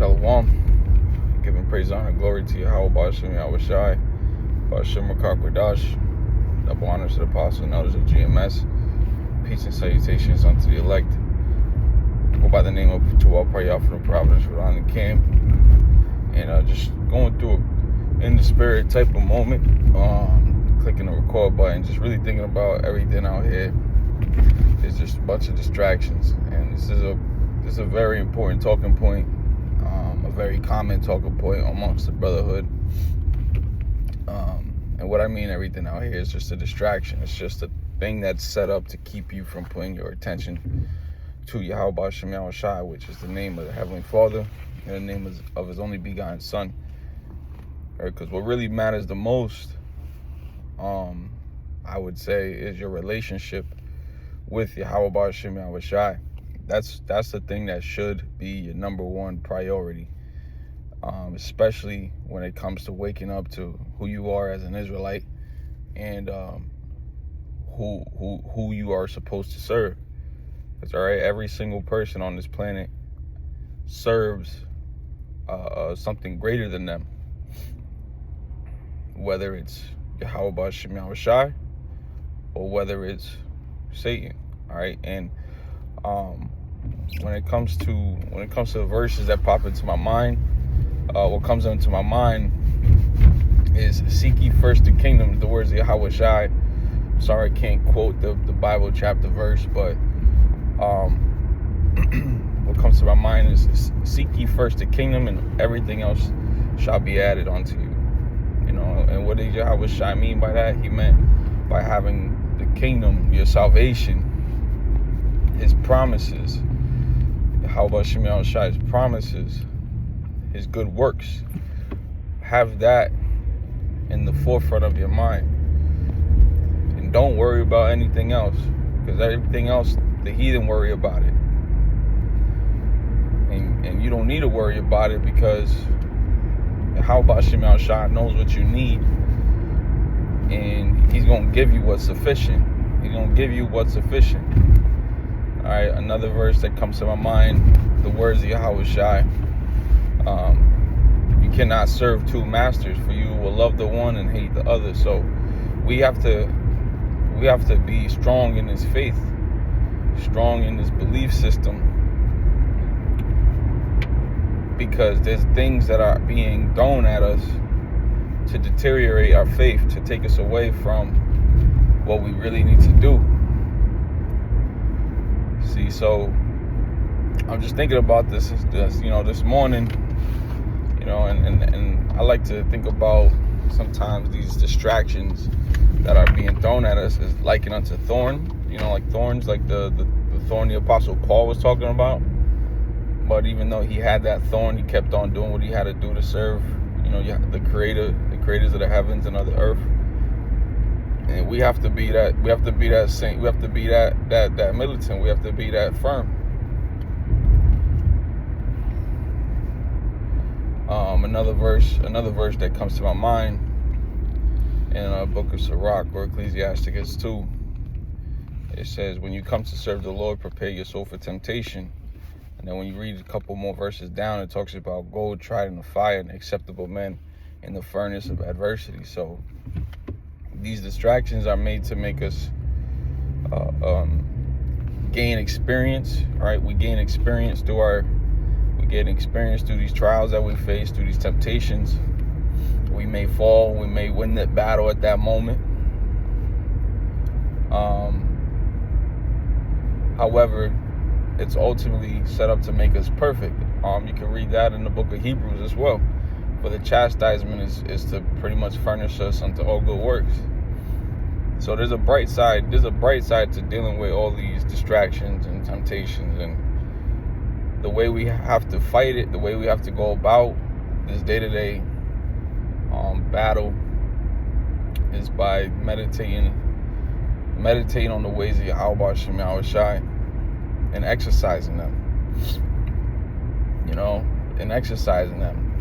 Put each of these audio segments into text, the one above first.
Shalom. Giving praise, honor, glory to Yahweh Bashim Yahushai, Bashim Makakwadash. Double honors to the apostles and elders of GMS. Peace and salutations unto the elect. Go by the name of Tuwal Prayah from the Providence, Rhode Island camp. And just going through a in the spirit type of moment. Clicking the record button, just really thinking about everything out here. There's just a bunch of distractions. And this is a very important talking point. A very common talking point amongst the brotherhood. And what I mean everything out here is just a distraction. It's just a thing that's set up to keep you from putting your attention to Yahweh Bashim Yahushai, which is the name of the Heavenly Father and the name of His only begotten Son. Right? Because what really matters the most, I would say, is your relationship with Yahweh Bashim Yahushai. That's the thing that should be your number one priority, especially when it comes to waking up to who you are as an Israelite and who you are supposed to serve. Because every single person on this planet serves something greater than them, whether it's Yahweh Bashim Yahushai or whether it's Satan. All right, and when it comes to the verses that pop into my mind, what comes into my mind is seek ye first the kingdom, the words of Yahweh Shai. Sorry, I can't quote the Bible chapter verse, but what comes to my mind is seek ye first the kingdom, and everything else shall be added unto you. You know, and what did Yahweh Shai mean by that? He meant by having the kingdom, your salvation, His promises, Yahweh Bashim Yahushai's promises, His good works. Have that in the forefront of your mind. And don't worry about anything else, because everything else, the heathen worry about it. And you don't need to worry about it, because Yahweh Bashim Yahushai knows what you need. And He's going to give you what's sufficient. He's going to give you what's sufficient. All right, another verse that comes to my mind, the words of Yahweh Shai. You cannot serve two masters, for you will love the one and hate the other. So we have to be strong in this faith, strong in this belief system, because there's things that are being thrown at us to deteriorate our faith, to take us away from what we really need to do. See, so I'm just thinking about this morning, and I like to think about sometimes these distractions that are being thrown at us is likened unto thorn, like thorns, like the thorn the Apostle Paul was talking about. But even though he had that thorn, he kept on doing what he had to do to serve, the creators of the heavens and of the earth. And we have to be that. We have to be that saint. We have to be that militant. We have to be that firm. Another verse that comes to my mind in the book of Sirach or Ecclesiasticus 2. It says, "When you come to serve the Lord, prepare your soul for temptation." And then when you read a couple more verses down, it talks about gold tried in the fire and acceptable men in the furnace of adversity. So these distractions are made to make us gain experience. All right, we gain experience through these trials that we face, through these temptations. We may fall, we may win that battle at that moment. However, it's ultimately set up to make us perfect. You can read that in the book of Hebrews as well. For the chastisement is to pretty much furnish us unto all good works. So there's a bright side. There's a bright side to dealing with all these distractions and temptations, and the way we have to fight it, the way we have to go about this day-to-day battle is by meditating on the ways of Yahweh Bashim Yahushai and exercising them. And exercising them.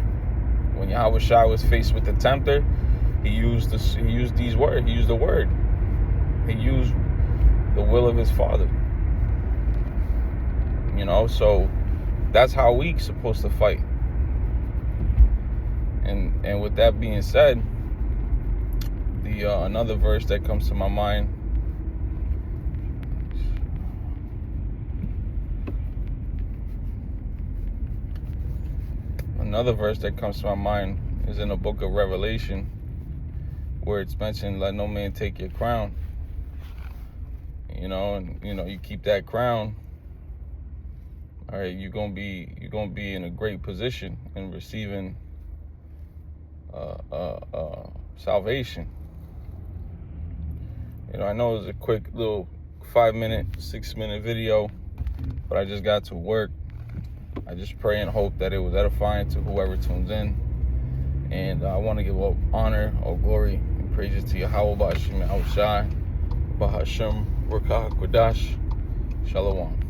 When Yahweh Shai was faced with the tempter, he used these words. He used the word. He used the will of his Father. So that's how we supposed to fight. And with that being said, the another verse that comes to my mind, is in the book of Revelation, where it's mentioned, let no man take your crown. And you keep that crown, all right, you're gonna be in a great position in receiving salvation. I know it was a quick little 5-minute, 6-minute video, but I just got to work. I just pray and hope that it was edifying to whoever tunes in. And I want to give all honor, all glory, and praises to Yahweh Ba'ashim Yahushai, Bahashim, Rakah Kodash, Shalom.